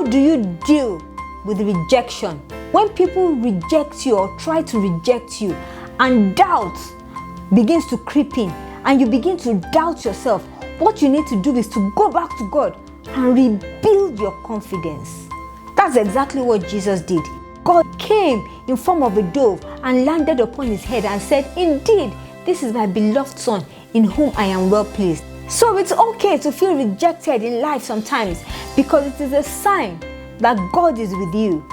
do you deal with rejection? When people reject you or try to reject you and doubt begins to creep in and you begin to doubt yourself, what you need to do is to go back to God and rebuild your confidence. That's exactly what Jesus did. God came in form of a dove and landed upon his head and said, "Indeed, this is my beloved son in whom I am well pleased." So it's okay to feel rejected in life sometimes, because it is a sign that God is with you.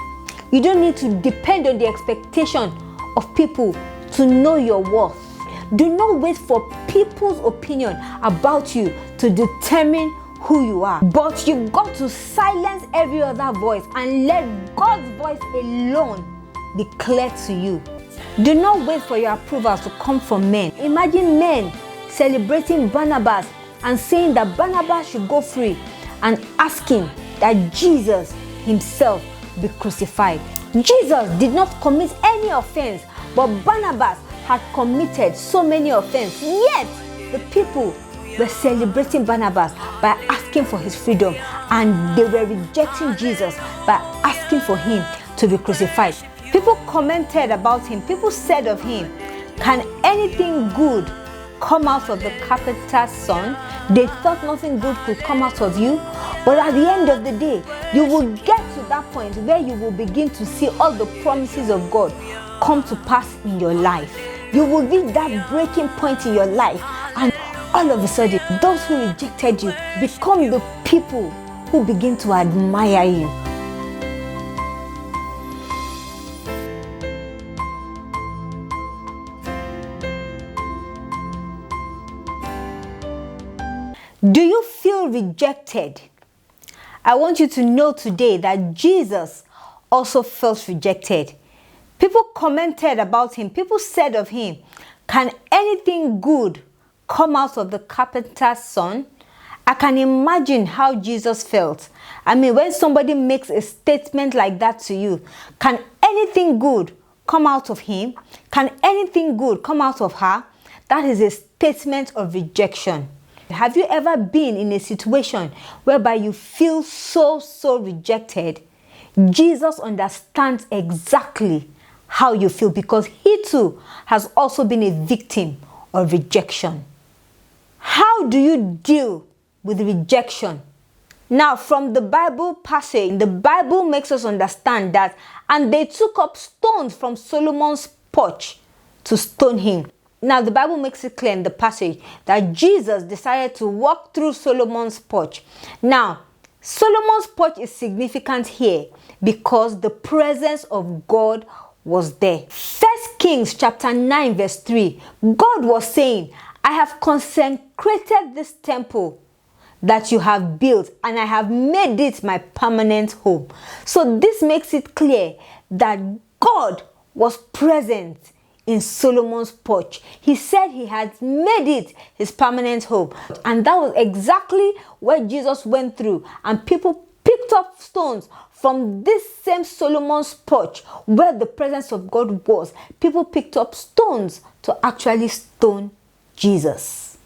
You don't need to depend on the expectation of people to know your worth. Do not wait for people's opinion about you to determine who you are. But you've got to silence every other voice and let God's voice alone be clear to you. Do not wait for your approval to come from men. Imagine men celebrating Barnabas and saying that Barnabas should go free and asking that Jesus himself be crucified. Jesus did not commit any offense, but Barnabas had committed so many offenses. Yet the people were celebrating Barnabas by asking for his freedom, and they were rejecting Jesus by asking for him to be crucified. People commented about him. People said of him, "Can anything good come out of the carpenter's son?" They thought nothing good could come out of you. But at the end of the day, you will get to that point where you will begin to see all the promises of God come to pass in your life. You will reach that breaking point in your life, and all of a sudden, those who rejected you become the people who begin to admire you. Do you feel rejected? I want you to know today that Jesus also felt rejected. People commented about him. People said of him, "Can anything good come out of the carpenter's son?" I can imagine how Jesus felt. I mean, when somebody makes a statement like that to you, "Can anything good come out of him? Can anything good come out of her?" That is a statement of rejection. Have you ever been in a situation whereby you feel so rejected? Jesus understands exactly how you feel, because he too has also been a victim of rejection. How do you deal with rejection? Now, from the Bible passage, the Bible makes us understand that, "And they took up stones from Solomon's porch to stone him." Now, the Bible makes it clear in the passage that Jesus decided to walk through Solomon's porch. Now, Solomon's porch is significant here because the presence of God was there. 1 Kings chapter 9 verse 3, God was saying, "I have consecrated this temple that you have built, and I have made it my permanent home." So this makes it clear that God was present in Solomon's porch. He said he had made it his permanent home. And that was exactly what Jesus went through. And people picked up stones from this same Solomon's porch where the presence of God was. People picked up stones to actually stone Jesus.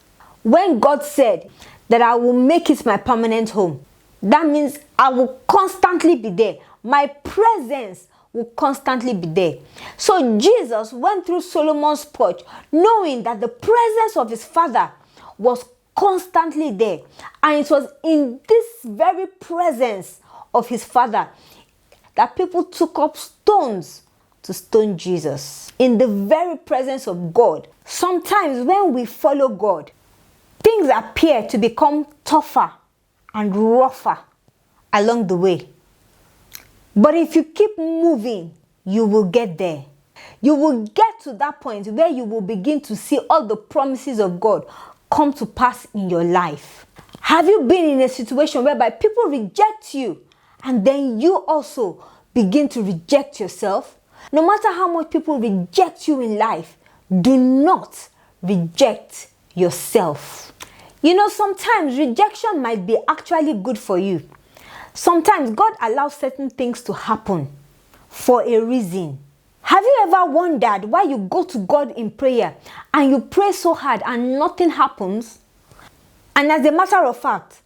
When God said that "I will make it my permanent home," that means I will constantly be there. My presence will constantly be there. So Jesus went through Solomon's porch knowing that the presence of his father was constantly there. And it was in this very presence of his father that people took up stones to stone Jesus. In the very presence of God. Sometimes when we follow God, things appear to become tougher and rougher along the way. But if you keep moving, you will get there. You will get to that point where you will begin to see all the promises of God come to pass in your life. Have you been in a situation whereby people reject you and then you also begin to reject yourself? No matter how much people reject you in life, do not reject yourself. You know, sometimes rejection might be actually good for you. Sometimes God allows certain things to happen for a reason. Have you ever wondered why you go to God in prayer and you pray so hard and nothing happens? And as a matter of fact,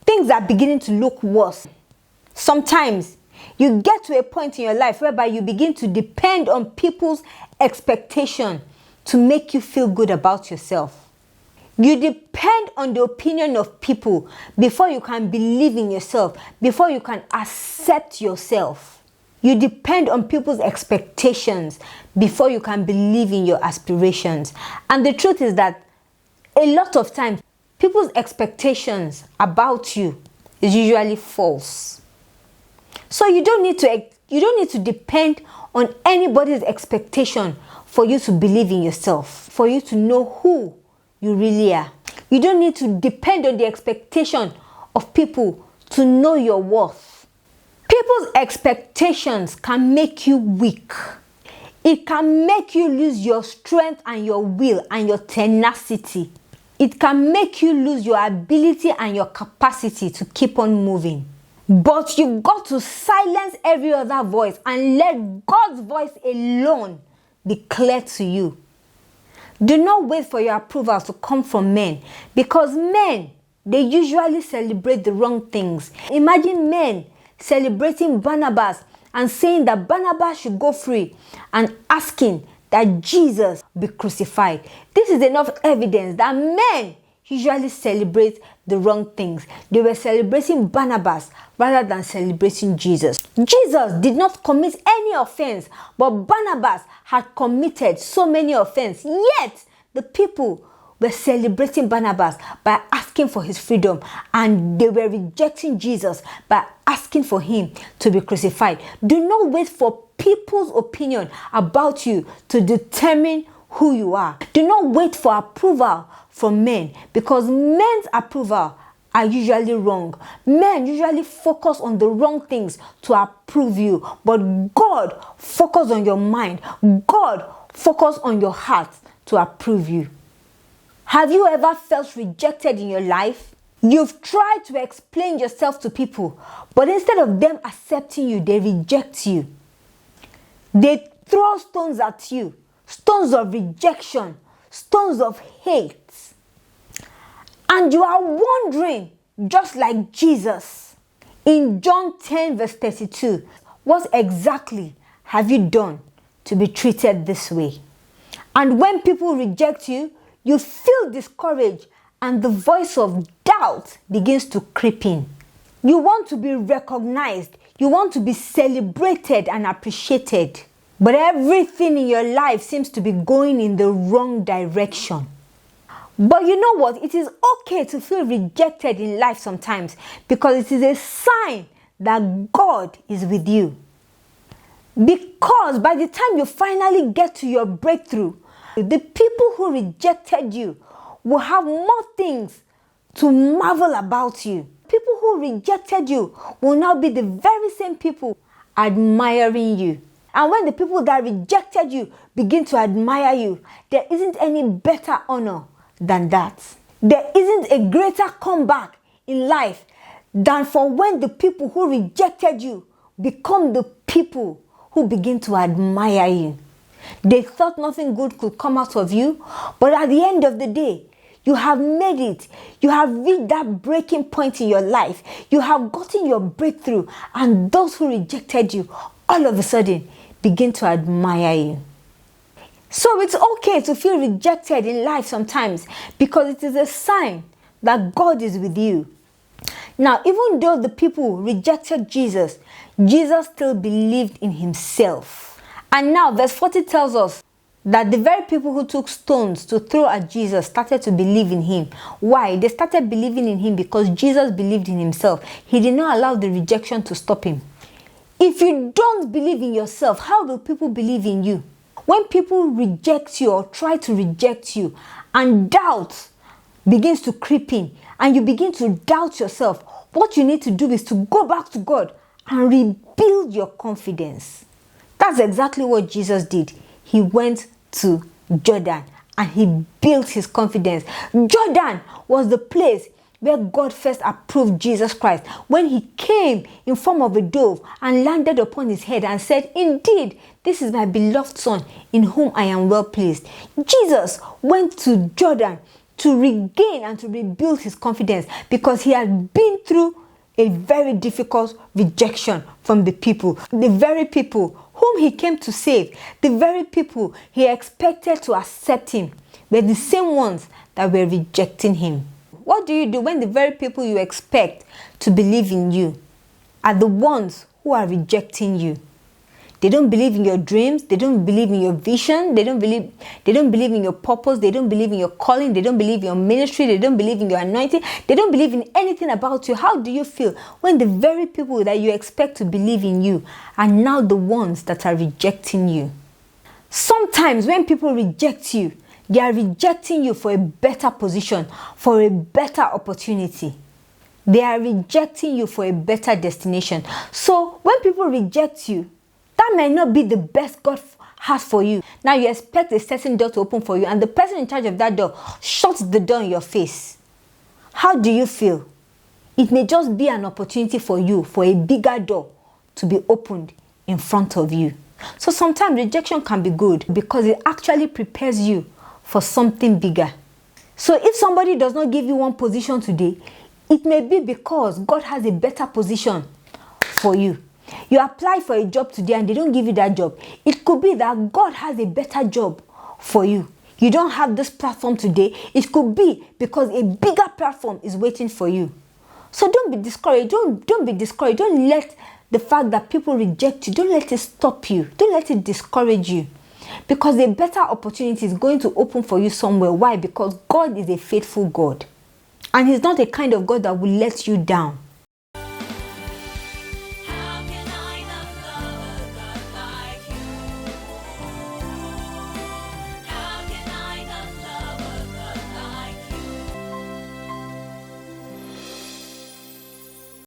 things are beginning to look worse. Sometimes you get to a point in your life whereby you begin to depend on people's expectation to make you feel good about yourself. You depend on the opinion of people before you can believe in yourself, before you can accept yourself. You depend on people's expectations before you can believe in your aspirations. And the truth is that a lot of times, people's expectations about you is usually false. So you don't need to depend on anybody's expectation for you to believe in yourself, for you to know who you really are. You don't need to depend on the expectation of people to know your worth. People's expectations can make you weak. It can make you lose your strength and your will and your tenacity. It can make you lose your ability and your capacity to keep on moving. But you've got to silence every other voice and let God's voice alone be clear to you. Do not wait for your approval to come from men, because men, they usually celebrate the wrong things. Imagine men celebrating Barnabas and saying that Barnabas should go free and asking that Jesus be crucified. This is enough evidence that men usually celebrate the wrong things. They were celebrating Barnabas rather than celebrating Jesus. Jesus did not commit any offense, but Barnabas had committed so many offenses. Yet the people were celebrating Barnabas by asking for his freedom, and they were rejecting Jesus by asking for him to be crucified. Do not wait for people's opinion about you to determine who you are. Do not wait for approval from men, because men's approval are usually wrong. Men usually focus on the wrong things to approve you, but God focus on your mind. God focus on your heart to approve you. Have you ever felt rejected in your life? You've tried to explain yourself to people, but instead of them accepting you, they reject you. They throw stones at you, stones of rejection, stones of hate. And you are wondering, just like Jesus, in John 10 verse 32, what exactly have you done to be treated this way? And when people reject you, you feel discouraged and the voice of doubt begins to creep in. You want to be recognized. You want to be celebrated and appreciated. But everything in your life seems to be going in the wrong direction. But you know what? It is okay to feel rejected in life sometimes, because it is a sign that God is with you. Because by the time you finally get to your breakthrough, the people who rejected you will have more things to marvel about you. People who rejected you will now be the very same people admiring you. And when the people that rejected you begin to admire you, there isn't any better honor than that. There isn't a greater comeback in life than for when the people who rejected you become the people who begin to admire you. They thought nothing good could come out of you, but at the end of the day, you have made it. You have reached that breaking point in your life. You have gotten your breakthrough, and those who rejected you all of a sudden begin to admire you. So it's okay to feel rejected in life sometimes, because it is a sign that God is with you. Now, even though the people rejected Jesus, Jesus still believed in himself. And now verse 40 tells us that the very people who took stones to throw at Jesus started to believe in him. Why? They started believing in him because Jesus believed in himself. He did not allow the rejection to stop him. If you don't believe in yourself, how do people believe in you? When people reject you or try to reject you, and doubt begins to creep in, and you begin to doubt yourself, what you need to do is to go back to God and rebuild your confidence. That's exactly what Jesus did. He went to Jordan and he built his confidence. Jordan was the place where God first approved Jesus Christ, when he came in form of a dove and landed upon his head and said, "Indeed, this is my beloved son in whom I am well pleased." Jesus went to Jordan to regain and to rebuild his confidence, because he had been through a very difficult rejection from the people. The very people whom he came to save, the very people he expected to accept him, were the same ones that were rejecting him. What do you do when the very people you expect to believe in you are the ones who are rejecting you? They don't believe in your dreams. They don't believe in your vision. They don't believe in your purpose. They don't believe in your calling. They don't believe in your ministry. They don't believe in your anointing. They don't believe in anything about you. How do you feel when the very people that you expect to believe in you are now the ones that are rejecting you? Sometimes when people reject you, they are rejecting you for a better position, for a better opportunity. They are rejecting you for a better destination. So when people reject you, that might not be the best God has for you. Now you expect a certain door to open for you, and the person in charge of that door shuts the door in your face. How do you feel? It may just be an opportunity for you, for a bigger door to be opened in front of you. So sometimes rejection can be good because it actually prepares you for something bigger. So if somebody does not give you one position today, it may be because God has a better position for you. You apply for a job today and they don't give you that job. It could be that God has a better job for you. You don't have this platform today. It could be because a bigger platform is waiting for you. So don't be discouraged. Don't be discouraged. Don't let the fact that people reject you, don't let it stop you. Don't let it discourage you. Because a better opportunity is going to open for you somewhere. Why? Because God is a faithful God. And he's not a kind of God that will let you down.